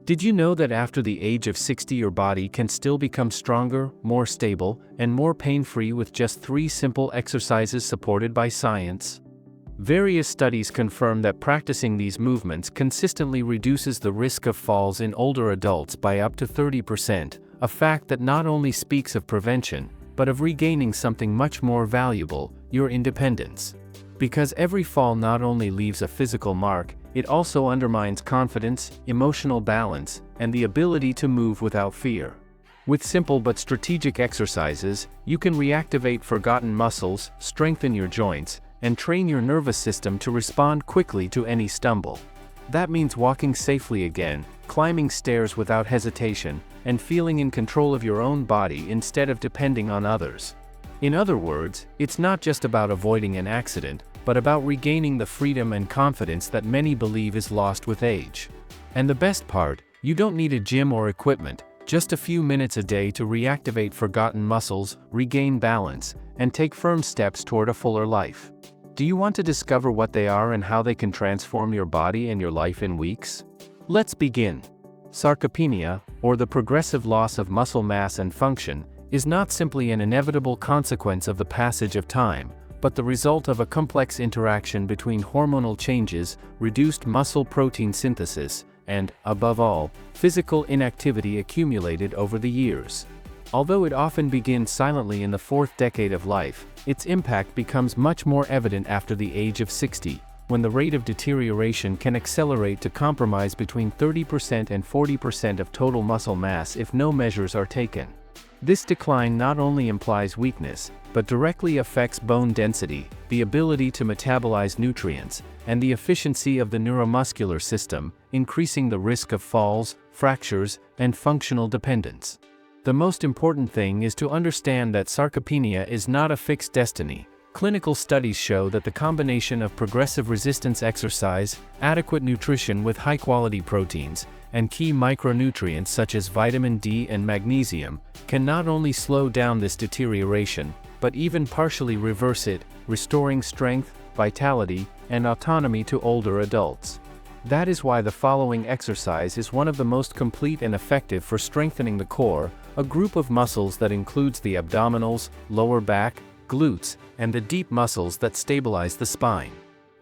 Did you know that after the age of 60 your body can still become stronger, more stable, and more pain-free with just 3 simple exercises supported by science? Various studies confirm that practicing these movements consistently reduces the risk of falls in older adults by up to 30%, a fact that not only speaks of prevention, but of regaining something much more valuable, your independence. Because every fall not only leaves a physical mark, it also undermines confidence, emotional balance, and the ability to move without fear. With simple but strategic exercises, you can reactivate forgotten muscles, strengthen your joints, and train your nervous system to respond quickly to any stumble. That means walking safely again, climbing stairs without hesitation, and feeling in control of your own body instead of depending on others. In other words, it's not just about avoiding an accident, but about regaining the freedom and confidence that many believe is lost with age. And the best part, you don't need a gym or equipment, just a few minutes a day to reactivate forgotten muscles, regain balance, and take firm steps toward a fuller life. Do you want to discover what they are and how they can transform your body and your life in weeks? Let's begin. Sarcopenia, or the progressive loss of muscle mass and function, is not simply an inevitable consequence of the passage of time, but the result of a complex interaction between hormonal changes, reduced muscle protein synthesis, and, above all, physical inactivity accumulated over the years. Although it often begins silently in the 4th decade of life, its impact becomes much more evident after the age of 60, when the rate of deterioration can accelerate to compromise between 30% and 40% of total muscle mass if no measures are taken. This decline not only implies weakness, but directly affects bone density, the ability to metabolize nutrients, and the efficiency of the neuromuscular system, increasing the risk of falls, fractures, and functional dependence. The most important thing is to understand that sarcopenia is not a fixed destiny. Clinical studies show that the combination of progressive resistance exercise, adequate nutrition with high-quality proteins, and key micronutrients such as vitamin D and magnesium can not only slow down this deterioration, but even partially reverse it, restoring strength, vitality, and autonomy to older adults. That is why the following exercise is one of the most complete and effective for strengthening the core, a group of muscles that includes the abdominals, lower back, glutes, and the deep muscles that stabilize the spine.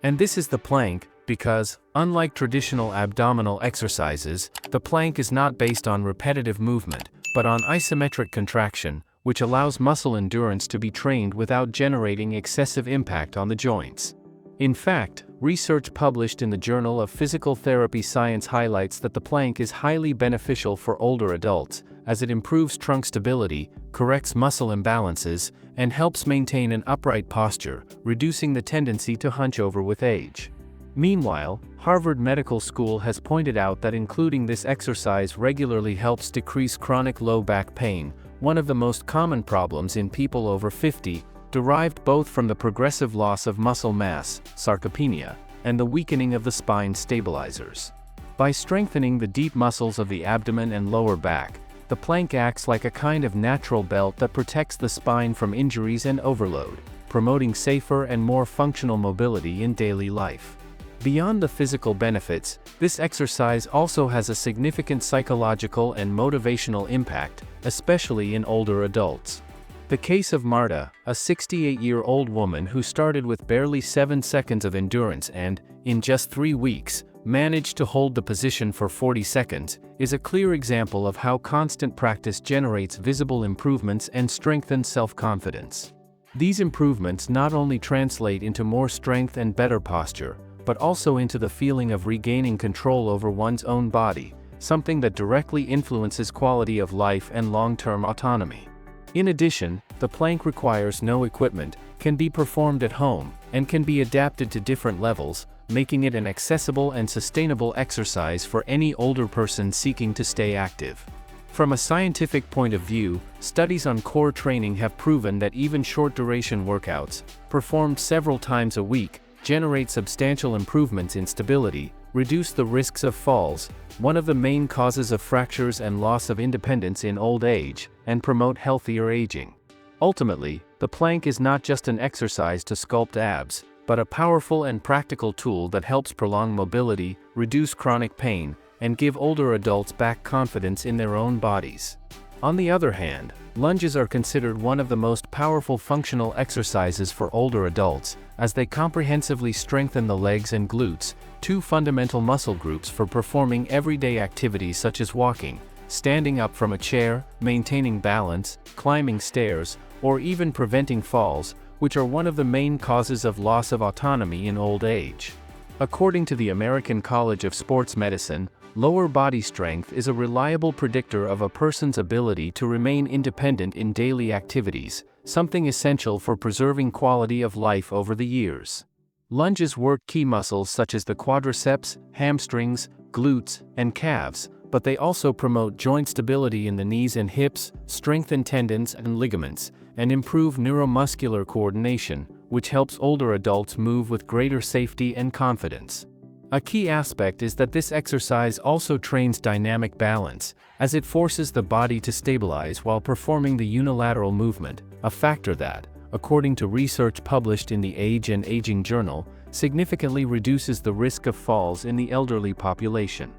And this is the plank, because, unlike traditional abdominal exercises, the plank is not based on repetitive movement, but on isometric contraction, which allows muscle endurance to be trained without generating excessive impact on the joints. In fact, research published in the Journal of Physical Therapy Science highlights that the plank is highly beneficial for older adults, as it improves trunk stability, corrects muscle imbalances, and helps maintain an upright posture, reducing the tendency to hunch over with age. Meanwhile, Harvard Medical School has pointed out that including this exercise regularly helps decrease chronic low back pain, one of the most common problems in people over 50, derived both from the progressive loss of muscle mass, sarcopenia, and the weakening of the spine stabilizers. By strengthening the deep muscles of the abdomen and lower back, the plank acts like a kind of natural belt that protects the spine from injuries and overload, promoting safer and more functional mobility in daily life. Beyond the physical benefits, this exercise also has a significant psychological and motivational impact, especially in older adults. The case of Marta, a 68-year-old woman who started with barely 7 seconds of endurance and, in just 3 weeks, managed to hold the position for 40 seconds, is a clear example of how constant practice generates visible improvements and strengthens self-confidence. These improvements not only translate into more strength and better posture, but also into the feeling of regaining control over one's own body, something that directly influences quality of life and long-term autonomy. In addition, the plank requires no equipment, can be performed at home, and can be adapted to different levels, making it an accessible and sustainable exercise for any older person seeking to stay active. From a scientific point of view, studies on core training have proven that even short-duration workouts, performed several times a week, generate substantial improvements in stability, reduce the risks of falls, one of the main causes of fractures and loss of independence in old age, and promote healthier aging. Ultimately, the plank is not just an exercise to sculpt abs, but a powerful and practical tool that helps prolong mobility, reduce chronic pain, and give older adults back confidence in their own bodies. On the other hand, lunges are considered one of the most powerful functional exercises for older adults, as they comprehensively strengthen the legs and glutes, two fundamental muscle groups for performing everyday activities such as walking, standing up from a chair, maintaining balance, climbing stairs, or even preventing falls, which are one of the main causes of loss of autonomy in old age. According to the American College of Sports Medicine, lower body strength is a reliable predictor of a person's ability to remain independent in daily activities, something essential for preserving quality of life over the years. Lunges work key muscles such as the quadriceps, hamstrings, glutes, and calves, but they also promote joint stability in the knees and hips, strengthen tendons and ligaments, and improve neuromuscular coordination, which helps older adults move with greater safety and confidence. A key aspect is that this exercise also trains dynamic balance, as it forces the body to stabilize while performing the unilateral movement, a factor that, according to research published in the Age and Aging Journal, significantly reduces the risk of falls in the elderly population.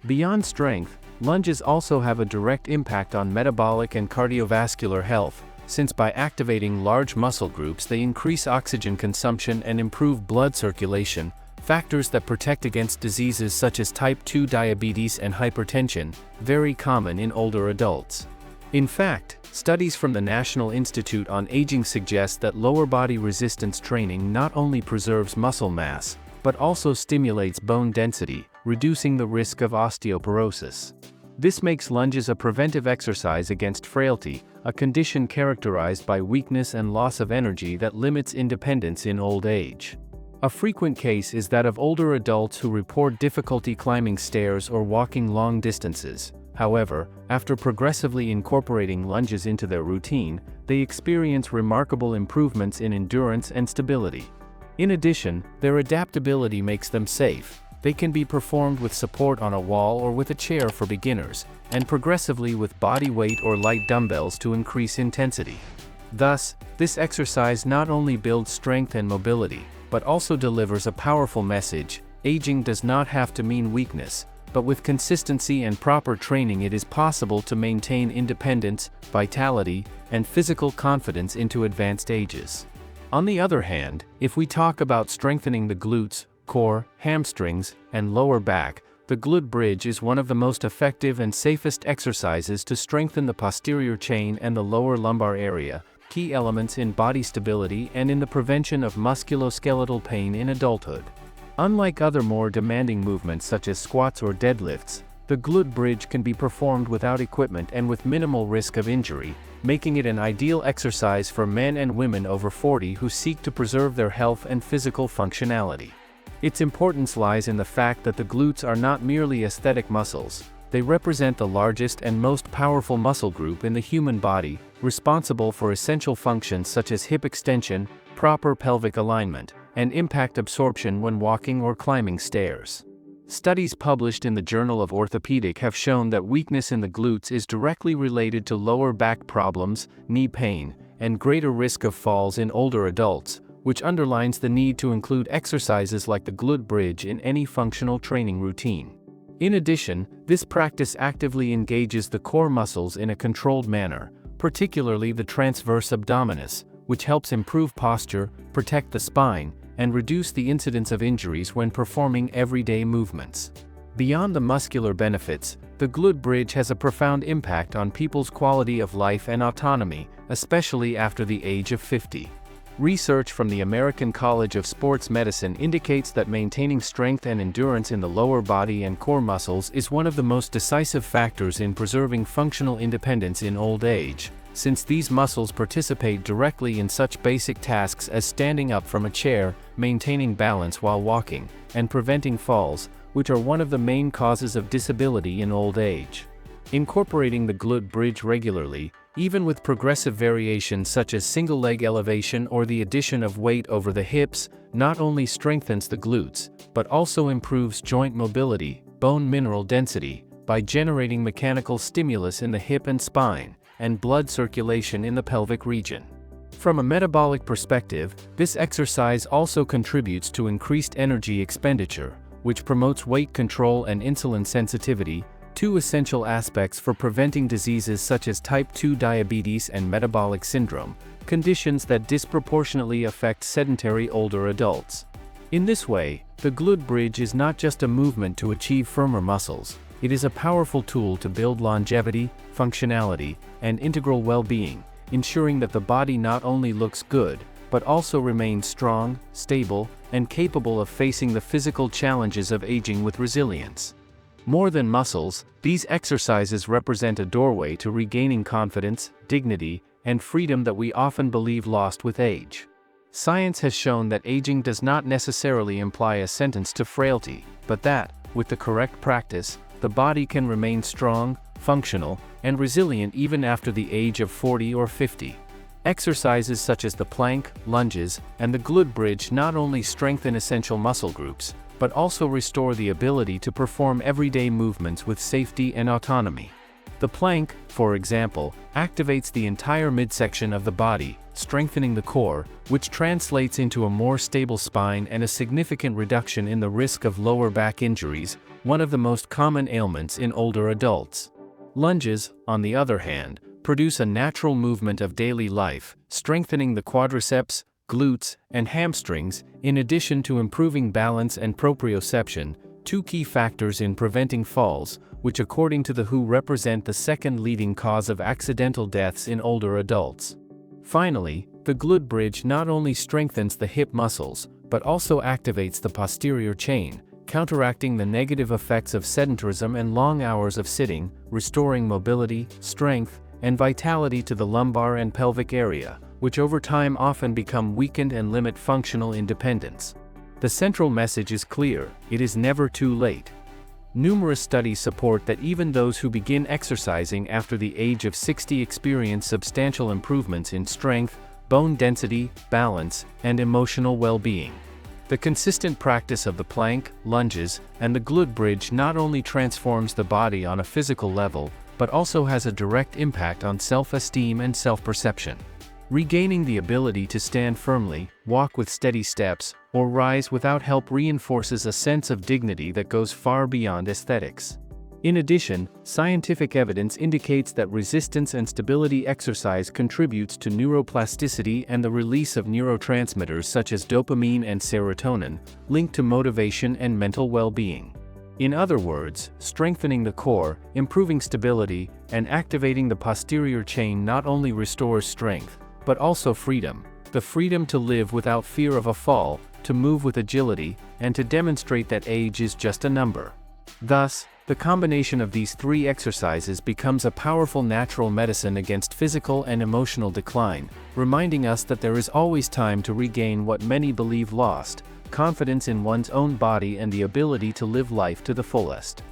Beyond strength, lunges also have a direct impact on metabolic and cardiovascular health, since by activating large muscle groups they increase oxygen consumption and improve blood circulation, factors that protect against diseases such as type 2 diabetes and hypertension, very common in older adults. In fact, studies from the National Institute on Aging suggest that lower body resistance training not only preserves muscle mass, but also stimulates bone density, reducing the risk of osteoporosis. This makes lunges a preventive exercise against frailty, a condition characterized by weakness and loss of energy that limits independence in old age. A frequent case is that of older adults who report difficulty climbing stairs or walking long distances. However, after progressively incorporating lunges into their routine, they experience remarkable improvements in endurance and stability. In addition, their adaptability makes them safe. They can be performed with support on a wall or with a chair for beginners, and progressively with body weight or light dumbbells to increase intensity. Thus, this exercise not only builds strength and mobility, but also delivers a powerful message: aging does not have to mean weakness, but with consistency and proper training it is possible to maintain independence, vitality, and physical confidence into advanced ages. On the other hand, if we talk about strengthening the glutes, core, hamstrings, and lower back, the glute bridge is one of the most effective and safest exercises to strengthen the posterior chain and the lower lumbar area, key elements in body stability and in the prevention of musculoskeletal pain in adulthood. Unlike other more demanding movements such as squats or deadlifts, the glute bridge can be performed without equipment and with minimal risk of injury, making it an ideal exercise for men and women over 40 who seek to preserve their health and physical functionality. Its importance lies in the fact that the glutes are not merely aesthetic muscles, they represent the largest and most powerful muscle group in the human body, responsible for essential functions such as hip extension, proper pelvic alignment, and impact absorption when walking or climbing stairs. Studies published in the Journal of Orthopedic have shown that weakness in the glutes is directly related to lower back problems, knee pain, and greater risk of falls in older adults, which underlines the need to include exercises like the glute bridge in any functional training routine. In addition, this practice actively engages the core muscles in a controlled manner, particularly the transverse abdominis, which helps improve posture, protect the spine, and reduce the incidence of injuries when performing everyday movements. Beyond the muscular benefits, the glute bridge has a profound impact on people's quality of life and autonomy, especially after the age of 50. Research from the American College of Sports Medicine indicates that maintaining strength and endurance in the lower body and core muscles is one of the most decisive factors in preserving functional independence in old age, since these muscles participate directly in such basic tasks as standing up from a chair, maintaining balance while walking, and preventing falls, which are one of the main causes of disability in old age. Incorporating the glute bridge regularly, even with progressive variations such as single leg elevation or the addition of weight over the hips, not only strengthens the glutes, but also improves joint mobility, bone mineral density, by generating mechanical stimulus in the hip and spine, and blood circulation in the pelvic region. From a metabolic perspective, this exercise also contributes to increased energy expenditure, which promotes weight control and insulin sensitivity, two essential aspects for preventing diseases such as type 2 diabetes and metabolic syndrome, conditions that disproportionately affect sedentary older adults. In this way, the glute bridge is not just a movement to achieve firmer muscles, it is a powerful tool to build longevity, functionality, and integral well-being, ensuring that the body not only looks good, but also remains strong, stable, and capable of facing the physical challenges of aging with resilience. More than muscles, these exercises represent a doorway to regaining confidence, dignity, and freedom that we often believe lost with age. Science has shown that aging does not necessarily imply a sentence to frailty, but that, with the correct practice, the body can remain strong, functional, and resilient even after the age of 40 or 50. Exercises such as the plank, lunges, and the glute bridge not only strengthen essential muscle groups, but also restore the ability to perform everyday movements with safety and autonomy. The plank, for example, activates the entire midsection of the body, strengthening the core, which translates into a more stable spine and a significant reduction in the risk of lower back injuries, one of the most common ailments in older adults. Lunges, on the other hand, produce a natural movement of daily life, strengthening the quadriceps, glutes, and hamstrings, in addition to improving balance and proprioception, two key factors in preventing falls, which according to the WHO represent the second leading cause of accidental deaths in older adults. Finally, the glute bridge not only strengthens the hip muscles, but also activates the posterior chain, counteracting the negative effects of sedentarism and long hours of sitting, restoring mobility, strength, and vitality to the lumbar and pelvic area, which over time often become weakened and limit functional independence. The central message is clear: it is never too late. Numerous studies support that even those who begin exercising after the age of 60 experience substantial improvements in strength, bone density, balance, and emotional well-being. The consistent practice of the plank, lunges, and the glute bridge not only transforms the body on a physical level, but also has a direct impact on self-esteem and self-perception. Regaining the ability to stand firmly, walk with steady steps, or rise without help reinforces a sense of dignity that goes far beyond aesthetics. In addition, scientific evidence indicates that resistance and stability exercise contributes to neuroplasticity and the release of neurotransmitters such as dopamine and serotonin, linked to motivation and mental well-being. In other words, strengthening the core, improving stability, and activating the posterior chain not only restores strength, but also freedom, the freedom to live without fear of a fall, to move with agility, and to demonstrate that age is just a number. Thus, the combination of these three exercises becomes a powerful natural medicine against physical and emotional decline, reminding us that there is always time to regain what many believe lost: confidence in one's own body and the ability to live life to the fullest.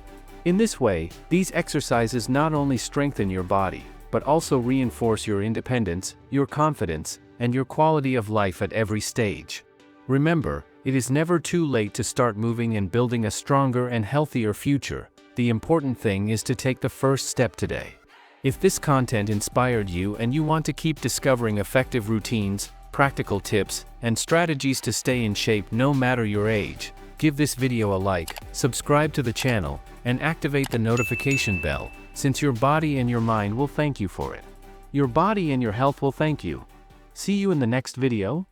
In this way, these exercises not only strengthen your body, but also reinforce your independence, your confidence, and your quality of life at every stage. Remember, it is never too late to start moving and building a stronger and healthier future. The important thing is to take the first step today. If this content inspired you and you want to keep discovering effective routines, practical tips, and strategies to stay in shape no matter your age, give this video a like, subscribe to the channel, and activate the notification bell, since your body and your mind will thank you for it. Your body and your health will thank you. See you in the next video.